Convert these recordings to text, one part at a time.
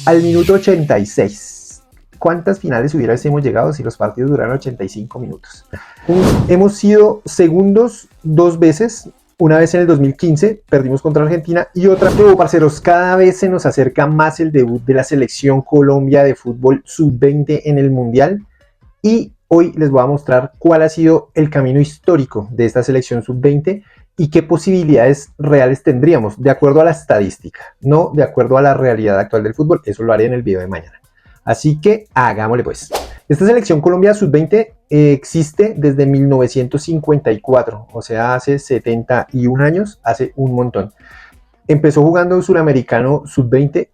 al minuto 86. ¿Cuántas finales hubiésemos llegado si los partidos duraran 85 minutos? Hemos sido segundos 2 veces. Una vez en el 2015 perdimos contra Argentina y otra, parceros, cada vez se nos acerca más el debut de la selección Colombia de fútbol sub-20 en el Mundial y hoy les voy a mostrar cuál ha sido el camino histórico de esta selección sub-20 y qué posibilidades reales tendríamos de acuerdo a la estadística, no de acuerdo a la realidad actual del fútbol. Eso lo haré en el video de mañana. Así que hagámosle pues. Esta selección Colombia sub-20 existe desde 1954, o sea, hace 71 años, hace un montón. Empezó jugando suramericano sub-20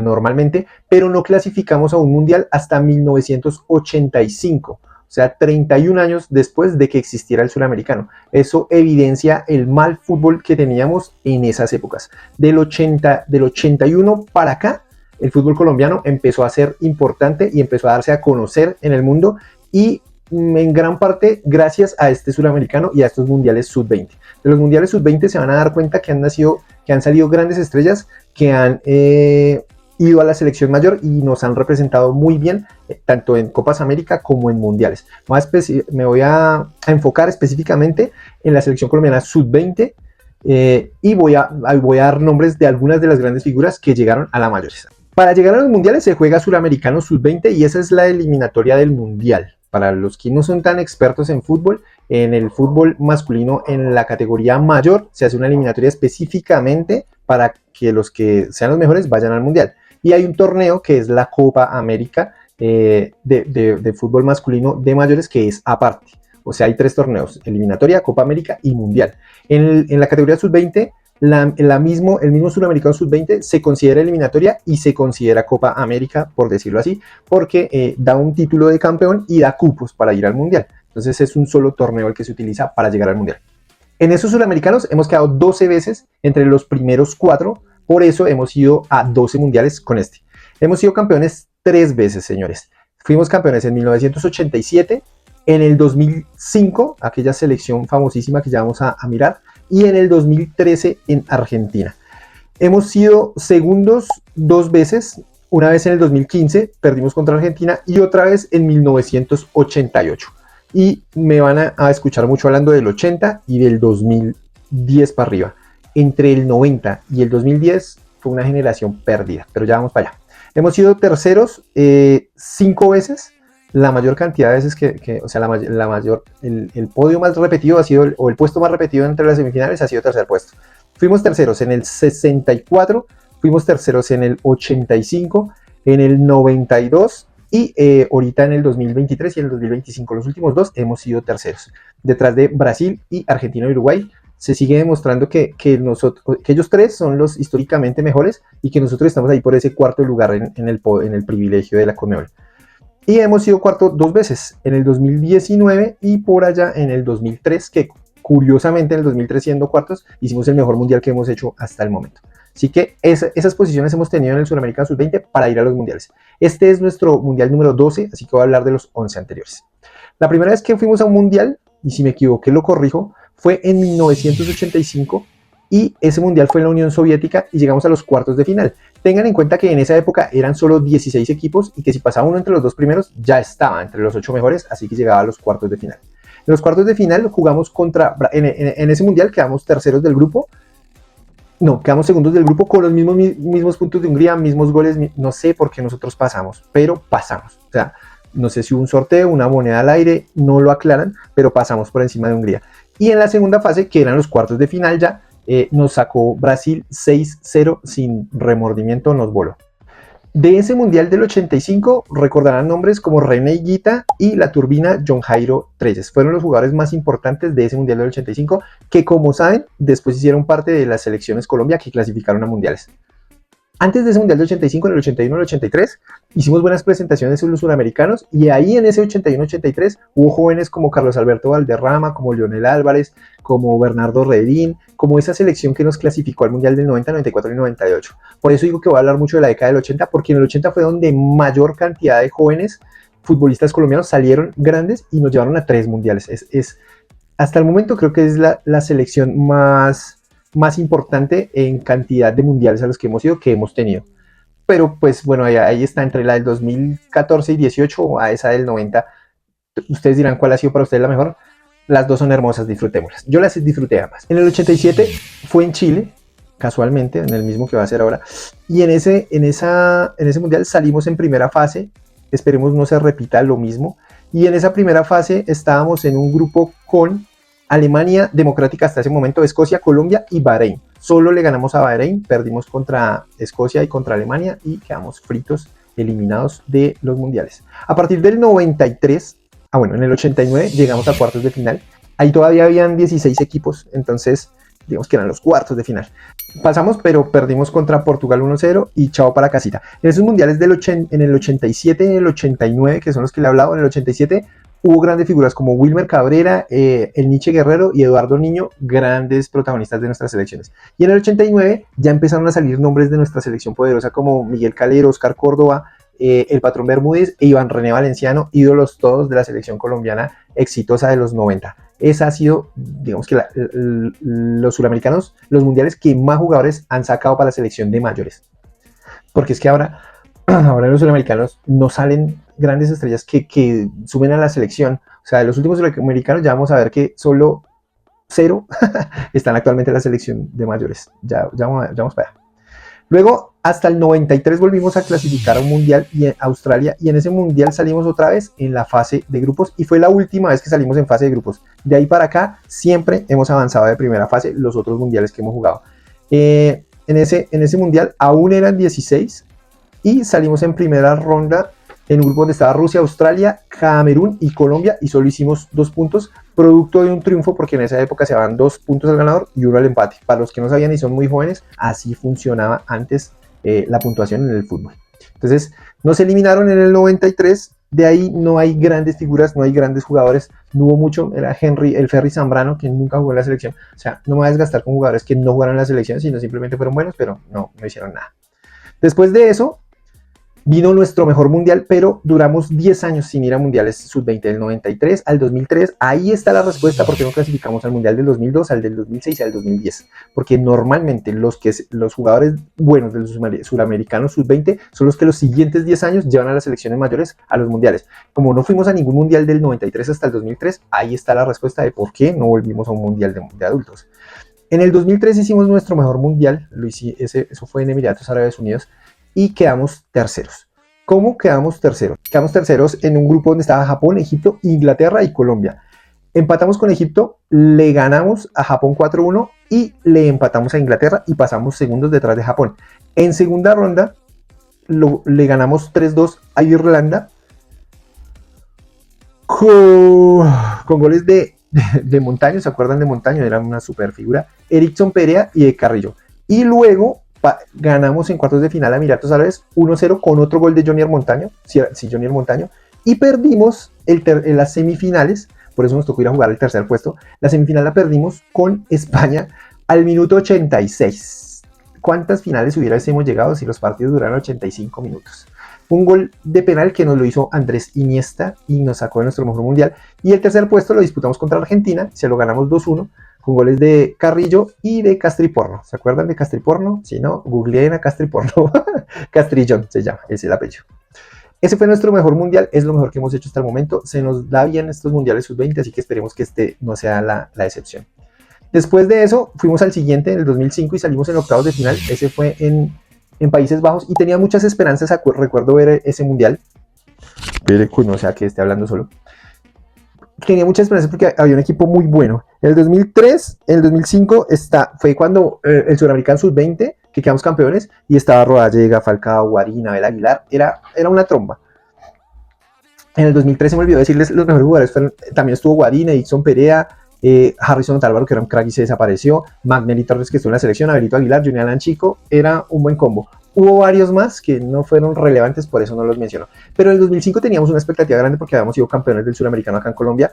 normalmente, pero no clasificamos a un mundial hasta 1985. O sea, 31 años después de que existiera el suramericano. Eso evidencia el mal fútbol que teníamos en esas épocas. Del 81 para acá, el fútbol colombiano empezó a ser importante y empezó a darse a conocer en el mundo y en gran parte gracias a este suramericano y a estos mundiales sub-20. De los mundiales sub-20 se van a dar cuenta que han salido grandes estrellas que han ido a la selección mayor y nos han representado muy bien, tanto en Copas América como en mundiales. Me voy a enfocar específicamente en la selección colombiana sub-20 y voy a dar nombres de algunas de las grandes figuras que llegaron a la mayoría. Para llegar a los mundiales se juega suramericano sub-20 y esa es la eliminatoria del mundial. Para los que no son tan expertos en fútbol, en el fútbol masculino en la categoría mayor se hace una eliminatoria específicamente para que los que sean los mejores vayan al mundial. Y hay un torneo que es la Copa América de fútbol masculino de mayores que es aparte. O sea, hay 3 torneos: eliminatoria, Copa América y mundial. En la categoría sub-20, el mismo suramericano sub-20 se considera eliminatoria y se considera Copa América, por decirlo así, porque da un título de campeón y da cupos para ir al mundial. Entonces es un solo torneo el que se utiliza para llegar al mundial. En esos suramericanos hemos quedado 12 veces entre los primeros 4, por eso hemos ido a 12 mundiales con este. Hemos sido campeones 3 veces, señores. Fuimos campeones en 1987, en el 2005, aquella selección famosísima que ya vamos a mirar, y en el 2013 en Argentina. Hemos sido segundos 2 veces, una vez en el 2015 perdimos contra Argentina y otra vez en 1988. Y me van a escuchar mucho hablando del 80 y del 2010 para arriba. Entre el 90 y el 2010 fue una generación perdida, pero ya vamos para allá. Hemos sido terceros 5 veces. La mayor cantidad de veces el podio más repetido ha sido, o el puesto más repetido entre las semifinales ha sido tercer puesto. Fuimos terceros en el 64, fuimos terceros en el 85, en el 92 y ahorita en el 2023 y en el 2025. Los últimos 2 hemos sido terceros. Detrás de Brasil y Argentina y Uruguay se sigue demostrando que ellos 3 son los históricamente mejores y que nosotros estamos ahí por ese cuarto lugar en el privilegio de la Conmebol. Y hemos sido cuarto 2 veces, en el 2019 y por allá en el 2003, que curiosamente en el 2003 siendo cuartos hicimos el mejor mundial que hemos hecho hasta el momento. Así que esas posiciones hemos tenido en el Suramericano Sub-20 para ir a los mundiales. Este es nuestro mundial número 12, así que voy a hablar de los 11 anteriores. La primera vez que fuimos a un mundial, y si me equivoqué lo corrijo, fue en 1985 y ese mundial fue en la Unión Soviética y llegamos a los cuartos de final. Tengan en cuenta que en esa época eran solo 16 equipos y que si pasaba uno entre los 2 primeros ya estaba entre los 8 mejores, así que llegaba a los cuartos de final. En los cuartos de final jugamos en ese mundial quedamos terceros del grupo, quedamos segundos del grupo con los mismos puntos de Hungría, mismos goles, no sé por qué nosotros pasamos, pero pasamos. O sea, no sé si hubo un sorteo, una moneda al aire, no lo aclaran, pero pasamos por encima de Hungría. Y en la segunda fase, que eran los cuartos de final ya, nos sacó Brasil 6-0 sin remordimiento, nos voló. De ese mundial del 85 recordarán nombres como René Higuita y la turbina John Jairo Treyes. Fueron los jugadores más importantes de ese mundial del 85 que, como saben, después hicieron parte de las selecciones Colombia que clasificaron a mundiales. Antes de ese mundial del 85, en el 81 y el 83, hicimos buenas presentaciones en los suramericanos y ahí en ese 81-83 hubo jóvenes como Carlos Alberto Valderrama, como Leonel Álvarez, como Bernardo Redín, como esa selección que nos clasificó al mundial del 90, 94 y 98. Por eso digo que voy a hablar mucho de la década del 80, porque en el 80 fue donde mayor cantidad de jóvenes futbolistas colombianos salieron grandes y nos llevaron a 3 mundiales. Hasta el momento creo que es la selección más importante en cantidad de mundiales a los que hemos ido, que hemos tenido. pero pues bueno, ahí está entre la del 2014 y 18 a esa del 90. Ustedes dirán cuál ha sido para ustedes la mejor. Las dos son hermosas, disfrutémoslas. Yo las disfruté ambas. En el 87 fue en Chile, casualmente, en el mismo que va a ser ahora. Y en ese mundial salimos en primera fase. Esperemos no se repita lo mismo. Y en esa primera fase estábamos en un grupo con Alemania Democrática hasta ese momento, Escocia, Colombia y Bahrein. Solo le ganamos a Bahrein, perdimos contra Escocia y contra Alemania y quedamos fritos, eliminados de los mundiales. A partir del 93, en el 89 llegamos a cuartos de final. Ahí todavía habían 16 equipos, entonces digamos que eran los cuartos de final. Pasamos, pero perdimos contra Portugal 1-0 y chao para casita. En esos mundiales en el 87 y en el 89, que son los que le he hablado, en el 87 hubo grandes figuras como Wilmer Cabrera, el Nietzsche Guerrero y Eduardo Niño, grandes protagonistas de nuestras selecciones. Y en el 89 ya empezaron a salir nombres de nuestra selección poderosa como Miguel Calero, Oscar Córdoba, el Patrón Bermúdez e Iván René Valenciano, ídolos todos de la selección colombiana exitosa de los 90. Esa ha sido, digamos que los suramericanos, los mundiales que más jugadores han sacado para la selección de mayores. Porque es que ahora en los suramericanos no salen grandes estrellas que sumen a la selección. O sea, de los últimos suramericanos ya vamos a ver que solo 0 están actualmente en la selección de mayores. Ya vamos para allá. Luego, hasta el 93 volvimos a clasificar a un mundial en Australia, y en ese mundial salimos otra vez en la fase de grupos, y fue la última vez que salimos en fase de grupos. De ahí para acá, siempre hemos avanzado de primera fase los otros mundiales que hemos jugado. En ese mundial aún eran 16, y salimos en primera ronda en un grupo donde estaba Rusia, Australia, Camerún y Colombia, y solo hicimos 2 puntos, producto de un triunfo, porque en esa época se daban 2 puntos al ganador y 1 al empate. Para los que no sabían y son muy jóvenes, así funcionaba antes la puntuación en el fútbol. Entonces, nos eliminaron en el 93, de ahí no hay grandes figuras, no hay grandes jugadores, no hubo mucho. Era el Ferry Zambrano, que nunca jugó en la selección. O sea, no me voy a desgastar con jugadores que no jugaron en la selección, sino simplemente fueron buenos, pero no hicieron nada. Después de eso, vino nuestro mejor mundial, pero duramos 10 años sin ir a mundiales sub-20, del 93 al 2003. Ahí está la respuesta por qué no clasificamos al mundial del 2002, al del 2006 y al 2010. Porque normalmente los jugadores buenos de los suramericanos sub-20 son los que los siguientes 10 años llevan a las selecciones mayores a los mundiales. Como no fuimos a ningún mundial del 93 hasta el 2003, ahí está la respuesta de por qué no volvimos a un mundial de adultos. En el 2003 hicimos nuestro mejor mundial, eso fue en Emiratos Árabes Unidos, y quedamos terceros. ¿Cómo quedamos terceros? Quedamos terceros en un grupo donde estaba Japón, Egipto, Inglaterra y Colombia. Empatamos con Egipto, le ganamos a Japón 4-1 y le empatamos a Inglaterra y pasamos segundos detrás de Japón. En segunda ronda le ganamos 3-2 a Irlanda con goles de Montaño. ¿Se acuerdan de Montaño? Era una super figura. Erickson Perea y de Carrillo. Y luego ganamos en cuartos de final a Emiratos Árabes 1-0 con otro gol de Jonier Montaño, Jonier Montaño, y perdimos en las semifinales, por eso nos tocó ir a jugar el tercer puesto. La semifinal la perdimos con España al minuto 86. ¿Cuántas finales hubiésemos llegado si los partidos duraran 85 minutos? Un gol de penal que nos lo hizo Andrés Iniesta y nos sacó de nuestro mejor mundial. Y el tercer puesto lo disputamos contra Argentina, se lo ganamos 2-1. Con goles de Carrillo y de Castriporno. ¿Se acuerdan de Castriporno? Si no, googleen a Castriporno. Castrillón se llama, ese es el apellido. Ese fue nuestro mejor mundial, es lo mejor que hemos hecho hasta el momento. Se nos da bien estos mundiales sub-20, así que esperemos que este no sea la excepción. Después de eso, fuimos al siguiente en el 2005 y salimos en octavos de final. Ese fue en Países Bajos y tenía muchas esperanzas. Recuerdo ver ese mundial. Pero no sé a qué esté hablando solo. Tenía muchas esperanzas porque había un equipo muy bueno. En el 2003, en el 2005 fue cuando el Sudamericano Sub-20, que quedamos campeones, y estaba Rodallega, Falcao, Guarín, Abel Aguilar, era una tromba. En el 2013 me olvidó decirles los mejores jugadores, también estuvo Guarín, Edson Perea, Harrison Otálvaro, que era un crack y se desapareció, Magnelli Torres, que estuvo en la selección, Abelito Aguilar, Junior Alan Chico, era un buen combo. Hubo varios más que no fueron relevantes, por eso no los menciono. Pero en el 2005 teníamos una expectativa grande porque habíamos sido campeones del Suramericano acá en Colombia,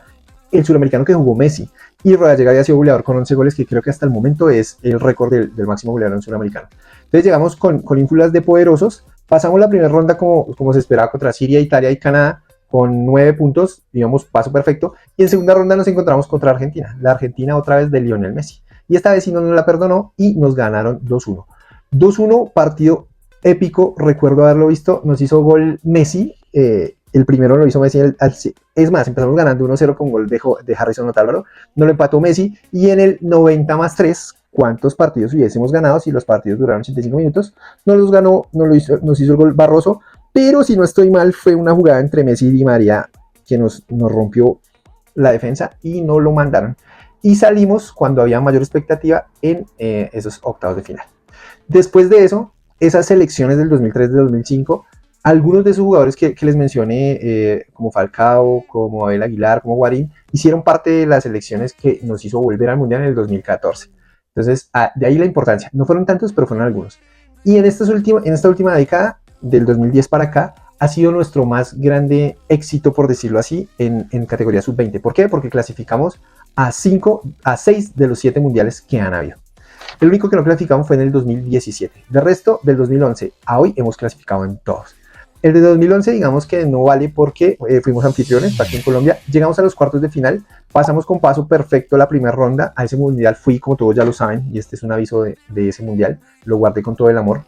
el Suramericano que jugó Messi, y Rodallega había sido goleador con 11 goles, que creo que hasta el momento es el récord del máximo goleador en Suramericano. Entonces llegamos con ínfulas de poderosos, pasamos la primera ronda como se esperaba contra Siria, Italia y Canadá, con 9 puntos, digamos, paso perfecto, y en segunda ronda nos encontramos contra Argentina, la Argentina otra vez de Lionel Messi, y esta vez sí no nos la perdonó y nos ganaron 2-1. 2-1, partido épico, recuerdo haberlo visto, nos hizo gol Messi, el primero lo hizo Messi, es más, empezamos ganando 1-0 con gol de Harrison Otálvaro, nos lo empató Messi, y en el 90+3, ¿cuántos partidos hubiésemos ganado si los partidos duraron 85 minutos? Nos hizo el gol Barroso, pero si no estoy mal, fue una jugada entre Messi y Di María que nos rompió la defensa y no lo mandaron. Y salimos cuando había mayor expectativa en esos octavos de final. Después de eso, esas selecciones del 2003, del 2005, algunos de esos jugadores que les mencioné, como Falcao, como Abel Aguilar, como Guarín, hicieron parte de las selecciones que nos hizo volver al Mundial en el 2014. Entonces, de ahí la importancia. No fueron tantos, pero fueron algunos. Y en esta última década, del 2010 para acá, ha sido nuestro más grande éxito, por decirlo así, en categoría sub-20. ¿Por qué? Porque clasificamos a 6 de los 7 mundiales que han habido. El único que no clasificamos fue en el 2017. De resto, del 2011 a hoy hemos clasificado en todos. El de 2011 digamos que no vale porque fuimos anfitriones aquí en Colombia, llegamos a los cuartos de final, pasamos con paso perfecto la primera ronda, a ese mundial fui, como todos ya lo saben, y este es un aviso de ese mundial, lo guardé con todo el amor.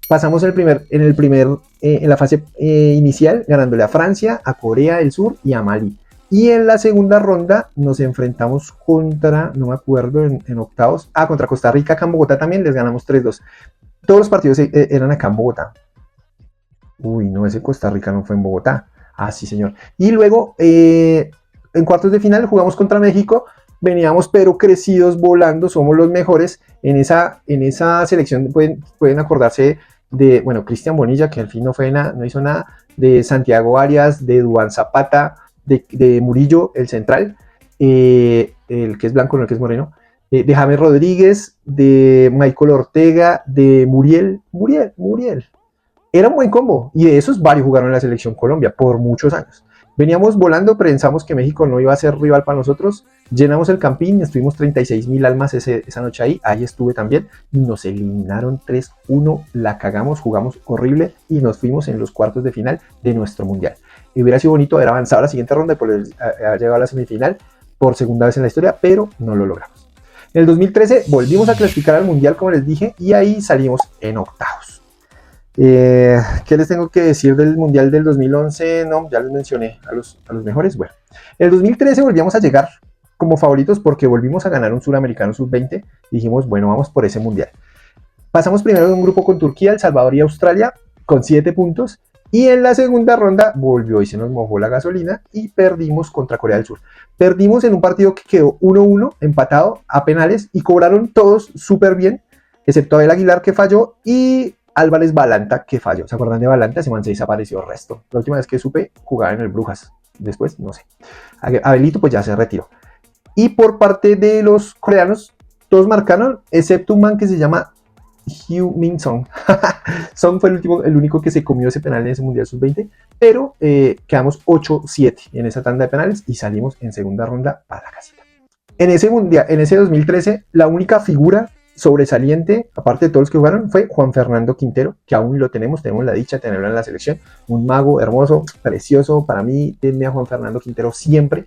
Pasamos en la fase inicial ganándole a Francia, a Corea del Sur y a Mali. Y en la segunda ronda nos enfrentamos contra, no me acuerdo, en octavos, contra Costa Rica, acá en Bogotá también, les ganamos 3-2. Todos los partidos eran acá en Bogotá. Uy, no, ese Costa Rica no fue en Bogotá. Sí, señor. Y luego, en cuartos de final jugamos contra México, veníamos pero crecidos, volando, somos los mejores. En esa selección pueden acordarse de, bueno, Cristian Bonilla, que al fin no hizo nada, de Santiago Arias, de Duván Zapata, de Murillo, el central, el que es blanco, no el que es moreno, de James Rodríguez, de Michael Ortega, de Muriel. Era un buen combo, y de esos varios jugaron en la selección Colombia por muchos años. Veníamos volando, pensamos que México no iba a ser rival para nosotros, llenamos el campín, estuvimos 36,000 almas esa noche ahí estuve también, y nos eliminaron 3-1, la cagamos, jugamos horrible, y nos fuimos en los cuartos de final de nuestro mundial. Y hubiera sido bonito haber avanzado a la siguiente ronda y poder haber llegado a la semifinal por segunda vez en la historia, pero no lo logramos. En el 2013 volvimos a clasificar al mundial, como les dije, y ahí salimos en octavos. ¿Qué les tengo que decir del mundial del 2011? No, ya les mencioné a los mejores. Bueno, en el 2013 volvíamos a llegar como favoritos porque volvimos a ganar un suramericano sub-20 y dijimos, bueno, vamos por ese mundial. Pasamos primero de un grupo con Turquía, El Salvador y Australia con 7 puntos, y en la segunda ronda volvió y se nos mojó la gasolina y perdimos contra Corea del Sur. Perdimos en un partido que quedó 1-1, empatado a penales, y cobraron todos súper bien, excepto Abel Aguilar, que falló, y Álvarez Balanta, que falló. ¿Se acuerdan de Balanta? Ese man se desapareció el resto. La última vez que supe, jugaba en el Brujas. Después, no sé. Abelito pues ya se retiró. Y por parte de los coreanos, todos marcaron, excepto un man que se llama Heung-min Son. Son fue el único que se comió ese penal en ese Mundial Sub-20, pero quedamos 8-7 en esa tanda de penales y salimos en segunda ronda para la casita. En ese 2013, la única figura sobresaliente, aparte de todos los que jugaron, fue Juan Fernando Quintero, que aún lo tenemos la dicha de tenerlo en la selección, un mago hermoso, precioso. Para mí, denme a Juan Fernando Quintero siempre.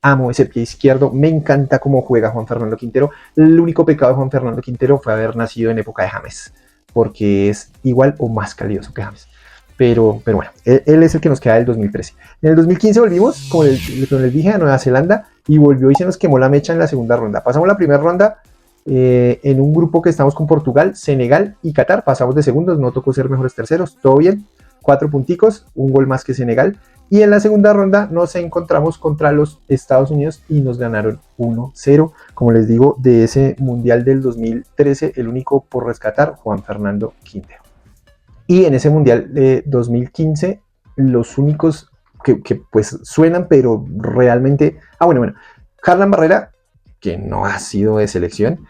Amo ese pie izquierdo, me encanta cómo juega Juan Fernando Quintero. El único pecado de Juan Fernando Quintero fue haber nacido en época de James, porque es igual o más calidoso que James. Pero bueno, él es el que nos queda del 2013. En el 2015 volvimos, como les dije, a Nueva Zelanda, y volvió y se nos quemó la mecha en la segunda ronda. Pasamos la primera ronda en un grupo que estamos con Portugal, Senegal y Qatar. Pasamos de segundos, no tocó ser mejores terceros, todo bien, 4 punticos, un gol más que Senegal. Y en la segunda ronda nos encontramos contra los Estados Unidos y nos ganaron 1-0. Como les digo, de ese Mundial del 2013, el único por rescatar, Juan Fernando Quintero. Y en ese Mundial de 2015, los únicos que pues suenan, pero realmente... bueno, Harlan Barrera, que no ha sido de selección,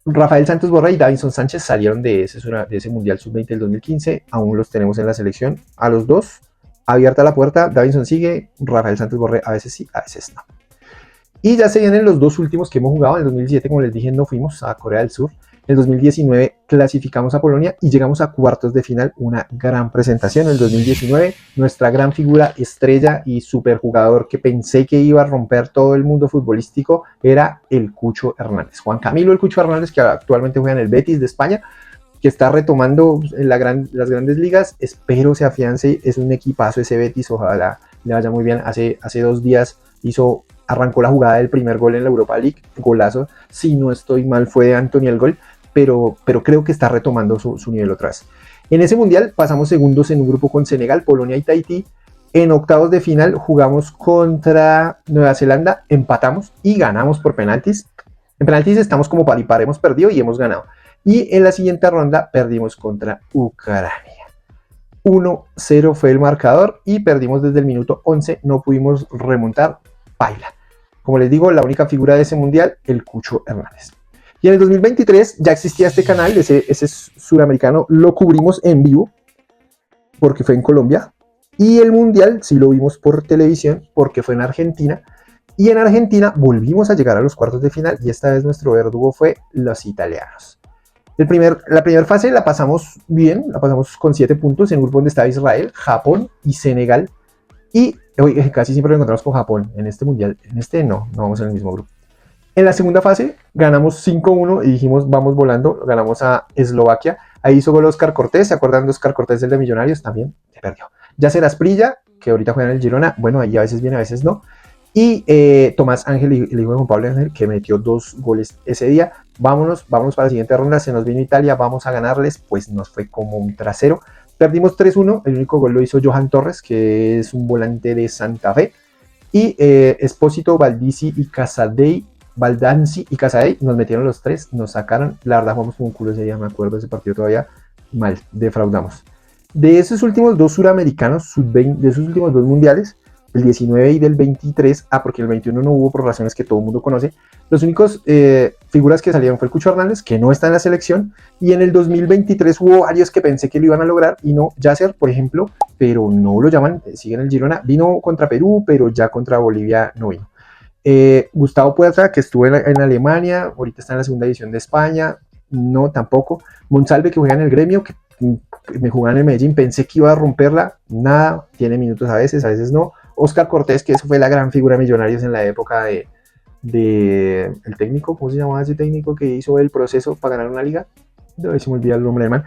Rafael Santos Borré y Davinson Sánchez salieron de ese Mundial Sub-20 del 2015, aún los tenemos en la selección, a los dos. Abierta la puerta, Davinson sigue, Rafael Santos Borré a veces sí, a veces no. Y ya se vienen los dos últimos que hemos jugado. En el 2017, como les dije, no fuimos a Corea del Sur. En el 2019 clasificamos a Polonia y llegamos a cuartos de final, una gran presentación. En el 2019, nuestra gran figura, estrella y superjugador que pensé que iba a romper todo el mundo futbolístico era el Cucho Hernández. Juan Camilo el Cucho Hernández, que actualmente juega en el Betis de España. que está retomando las grandes ligas. Espero se afiance, es un equipazo ese Betis, ojalá le vaya muy bien. Hace 2 días arrancó la jugada del primer gol en la Europa League, golazo, si no estoy mal fue de Anthony el gol, pero creo que está retomando su nivel otra vez. En ese mundial pasamos segundos en un grupo con Senegal, Polonia y Tahití. En octavos de final jugamos contra Nueva Zelanda, empatamos y ganamos por penaltis. En penaltis estamos como par y par, hemos perdido y hemos ganado. Y en la siguiente ronda perdimos contra Ucrania. 1-0 fue el marcador y perdimos desde el minuto 11, no pudimos remontar, baila. Como les digo, la única figura de ese mundial, el Cucho Hernández. Y en el 2023 ya existía este canal, ese suramericano, lo cubrimos en vivo, porque fue en Colombia. Y el mundial sí lo vimos por televisión, porque fue en Argentina. Y en Argentina volvimos a llegar a los cuartos de final, y esta vez nuestro verdugo fue los italianos. La primera fase la pasamos bien, la pasamos con 7 puntos en un grupo donde estaba Israel, Japón y Senegal. Y casi siempre lo encontramos con Japón en este mundial. En este no vamos en el mismo grupo. En la segunda fase ganamos 5-1 y dijimos vamos volando, ganamos a Eslovaquia. Ahí hizo gol Oscar Cortés, ¿se acuerdan de Oscar Cortés, el de Millonarios? También se perdió. Yasser Asprilla, que ahorita juega en el Girona, bueno, ahí a veces viene, a veces no. Y Tomás Ángel, el hijo de Juan Pablo Ángel, que metió 2 goles ese día. Vámonos para la siguiente ronda, se nos vino Italia, vamos a ganarles, pues nos fue como un trasero. Perdimos 3-1, el único gol lo hizo Johan Torres, que es un volante de Santa Fe. Y Espósito, Baldanzi y Casadei nos metieron los 3, nos sacaron. La verdad jugamos como un culo ese día, me acuerdo de ese partido todavía, mal, defraudamos. De esos últimos 2 suramericanos, sub-20, de esos últimos 2 mundiales, el 19 y del 23, porque el 21 no hubo por razones que todo el mundo conoce, los únicos figuras que salieron fue el Cucho Hernández, que no está en la selección, y en el 2023 hubo varios que pensé que lo iban a lograr, y no, Yasser, por ejemplo, pero no lo llaman, sigue en el Girona, vino contra Perú, pero ya contra Bolivia no vino. Gustavo Puerta, que estuvo en Alemania, ahorita está en la segunda división de España, no, tampoco. Monsalve, que juega en el Gremio, que me jugaba en el Medellín, pensé que iba a romperla, nada, tiene minutos a veces no. Oscar Cortés, que eso fue la gran figura de Millonarios en la época de el técnico, ¿cómo se llamaba ese técnico que hizo el proceso para ganar una liga? No, se me olvida el nombre de man.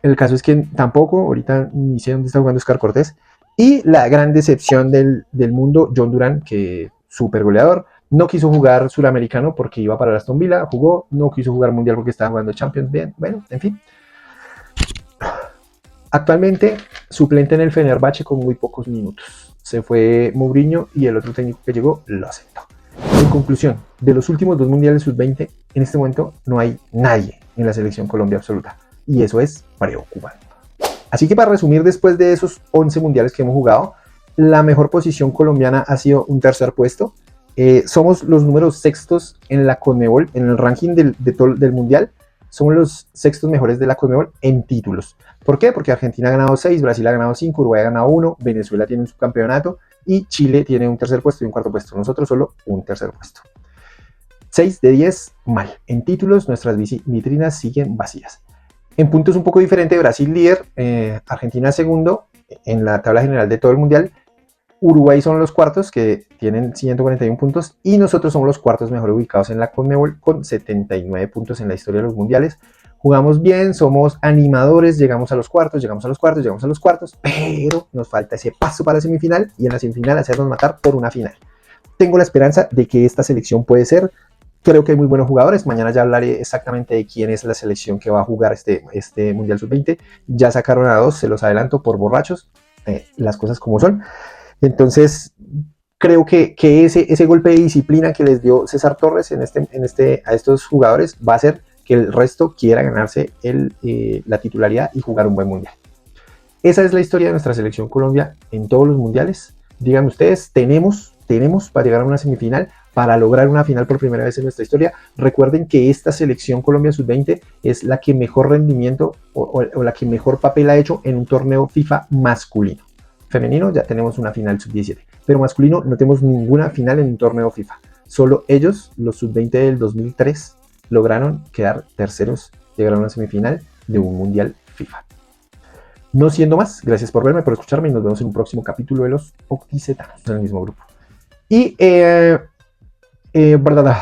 El caso es que tampoco, ahorita ni sé dónde está jugando Oscar Cortés. Y la gran decepción del mundo, John Durán, que súper goleador, no quiso jugar suramericano porque iba para Aston Villa, jugó, no quiso jugar mundial porque estaba jugando Champions, bien, bueno, en fin. Actualmente suplente en el Fenerbahce con muy pocos minutos. Se fue Mourinho y el otro técnico que llegó lo aceptó. En conclusión, de los últimos 2 mundiales sub-20, en este momento no hay nadie en la selección Colombia absoluta. Y eso es preocupante. Así que para resumir, después de esos 11 mundiales que hemos jugado, la mejor posición colombiana ha sido un tercer puesto. Somos los números sextos en la Conmebol, en el ranking del mundial. Somos los sextos mejores de la Conmebol en títulos. ¿Por qué? Porque Argentina ha ganado 6, Brasil ha ganado 5, Uruguay ha ganado 1, Venezuela tiene un subcampeonato y Chile tiene un tercer puesto y un cuarto puesto. Nosotros solo un tercer puesto. 6 de 10, mal. En títulos, nuestras vitrinas siguen vacías. En puntos un poco diferente, Brasil líder, Argentina segundo en la tabla general de todo el mundial. Uruguay son los cuartos, que tienen 141 puntos, y nosotros somos los cuartos mejor ubicados en la Conmebol con 79 puntos en la historia de los mundiales. Jugamos bien, somos animadores, llegamos a los cuartos, pero nos falta ese paso para la semifinal y en la semifinal hacernos matar por una final. Tengo la esperanza de que esta selección puede ser, creo que hay muy buenos jugadores, mañana ya hablaré exactamente de quién es la selección que va a jugar este Mundial Sub-20, ya sacaron a 2, se los adelanto por borrachos, las cosas como son. Entonces, creo que ese golpe de disciplina que les dio César Torres a estos jugadores va a hacer que el resto quiera ganarse la titularidad y jugar un buen mundial. Esa es la historia de nuestra selección Colombia en todos los mundiales. Díganme ustedes, tenemos para llegar a una semifinal, para lograr una final por primera vez en nuestra historia. Recuerden que esta selección Colombia Sub-20 es la que mejor rendimiento o la que mejor papel ha hecho en un torneo FIFA masculino. Femenino ya tenemos una final sub-17, pero masculino no tenemos ninguna final en un torneo FIFA. Solo ellos, los sub-20 del 2003, lograron quedar terceros, llegaron a una semifinal de un mundial FIFA. No siendo más, gracias por verme, por escucharme y nos vemos en un próximo capítulo de los Octicetanos en el mismo grupo. Y, verdad.